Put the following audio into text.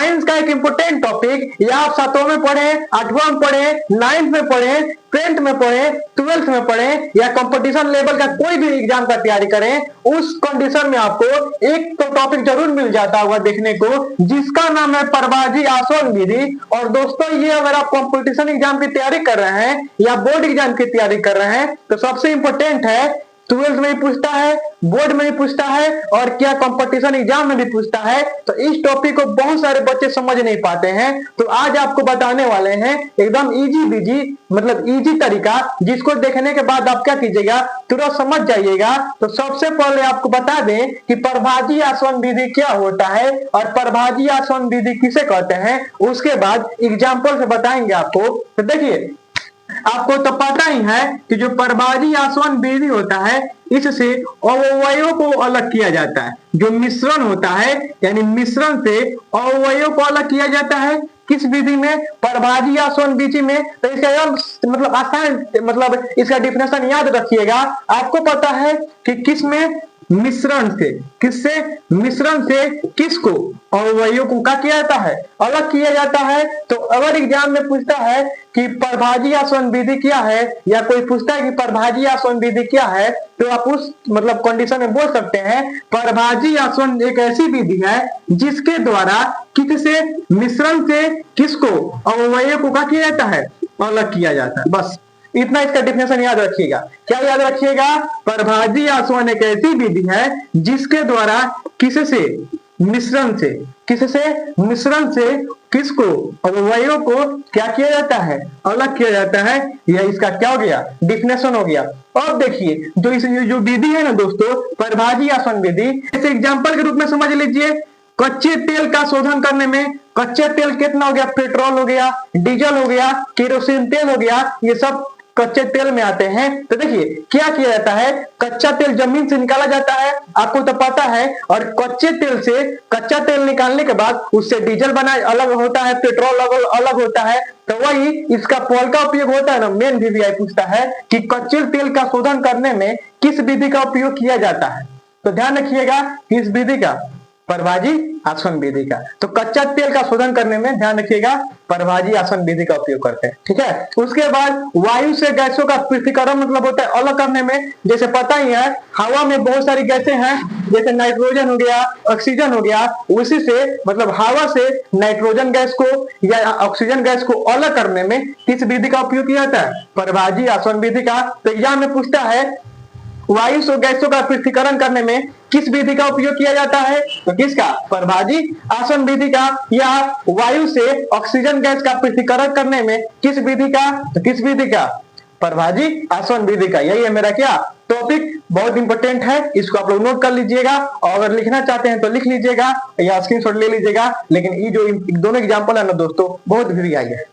Science का एक important topic, या आप 7वीं में पढ़े, 8वां में पढ़े, 9th में पढ़े, 10th में पढ़े, 12th में पढ़े, या कंपटीशन लेवल का कोई भी एग्जाम का तैयारी करें, उस कंडीशन में आपको एक तो टॉपिक जरूर मिल जाता होगा देखने को, जिसका नाम है परभाजी आसवन विधि। और दोस्तों ये अगर आप कंपटीशन एग्जाम की तैयारी कर रहे हैं या बोर्ड एग्जाम की तैयारी कर रहे हैं तो सबसे इंपॉर्टेंट है। 12th में भी पूछता है, बोर्ड में भी पूछता है, और क्या कंपटीशन एग्जाम में भी पूछता है। तो इस टॉपिक को बहुत सारे बच्चे समझ नहीं पाते हैं, तो आज आपको बताने वाले हैं एकदम इजी बिजी, मतलब इजी तरीका, जिसको देखने के बाद आप क्या कीजिएगा, तुरंत समझ जाइएगा। तो सबसे पहले आपको बता दें कि परभाजी आसवन विधि क्या होता है और परभाजी आसवन विधि किसे कहते हैं, उसके बाद एग्जाम्पल से बताएंगे आपको। तो देखिए, आपको तो पता ही है कि जो परभाजी आसवन विधि होता है, इससे अवयवों को अलग किया जाता है। जो मिश्रण होता है, यानी मिश्रण से अवयवों को अलग किया जाता है। किस विधि में? परभाजी आसवन विधि में। तो इसका मतलब आसान, मतलब इसका डिफिनेशन याद रखिएगा। आपको पता है कि किस में? मिश्रण से। किससे? मिश्रण से किसको? अवयवों को क्या किया जाता है? अलग किया जाता है। तो अगर एग्जाम में पूछता है कि परभाजी आसवन विधि क्या है, या कोई पूछता है कि परभाजी आसवन विधि क्या है, तो आप उस मतलब कंडीशन में बोल सकते हैं परभाजी आसवन एक ऐसी विधि है जिसके द्वारा किससे? मिश्रण से किसको? अवयव को क्या किया जाता है? अलग किया जाता है। बस इतना इसका डिफिनेशन याद रखिएगा। क्या याद रखिएगा? परभाजी आसवन एक ऐसी विधि है जिसके द्वारा किससे? मिश्रण से। किससे? मिश्रण से किसको? अवयवों को क्या किया जाता है? अलग किया जाता है। यह इसका क्या हो गया? डिफिनेशन हो गया। अब देखिए, जो विधि है ना दोस्तों, परभाजी आसवन विधि, इसे एग्जाम्पल के रूप में समझ लीजिए। कच्चे तेल का शोधन करने में, कच्चे तेल कितना हो गया? पेट्रोल हो गया, डीजल हो गया, केरोसिन तेल हो गया, ये सब कच्चे तेल में आते हैं। तो देखिए क्या किया जाता है, कच्चा तेल जमीन से निकाला जाता है, आपको तो पता है। और कच्चे तेल से, कच्चा तेल निकालने के बाद उससे डीजल बना अलग होता है, पेट्रोल अलग होता है। तो वही इसका पोल का उपयोग होता है ना। मेन वीवीआई पूछता है कि कच्चे तेल का शोधन करने में किस विधि का उपयोग किया जाता है। तो ध्यान रखिएगा, किस विधि का? परभाजी आसवन विधि का। तो कच्चा तेल का शोधन करने में ध्यान रखिएगा, परभाजी आसवन विधि का उपयोग करते हैं। ठीक है। उसके बाद वायु से गैसों का पृथक्करण मतलब होता है अलग करने में। जैसे पता ही है, हवा में बहुत सारी गैसें हैं, जैसे नाइट्रोजन हो गया, ऑक्सीजन हो गया। उसी से मतलब हवा से नाइट्रोजन गैस को या ऑक्सीजन गैस को अलग करने में किस विधि का उपयोग किया जाता है? परभाजी आसवन विधि का। तो एग्जाम में पूछता है वायु से गैसों का पृथक्करण करने में किस विधि का उपयोग किया जाता है? तो किसका? परभाजी आसवन विधि का। या वायु से ऑक्सीजन गैस का पृथक्करण करने में किस विधि का? तो किस विधि का? परभाजी आसवन विधि का। यही है मेरा क्या टॉपिक, बहुत इंपॉर्टेंट है, इसको आप लोग नोट कर लीजिएगा। और अगर लिखना चाहते हैं तो लिख लीजिएगा या स्क्रीनशॉट ले लीजिएगा। लेकिन ये जो दोनों एग्जाम्पल है ना दोस्तों, बहुत वीवीआई है।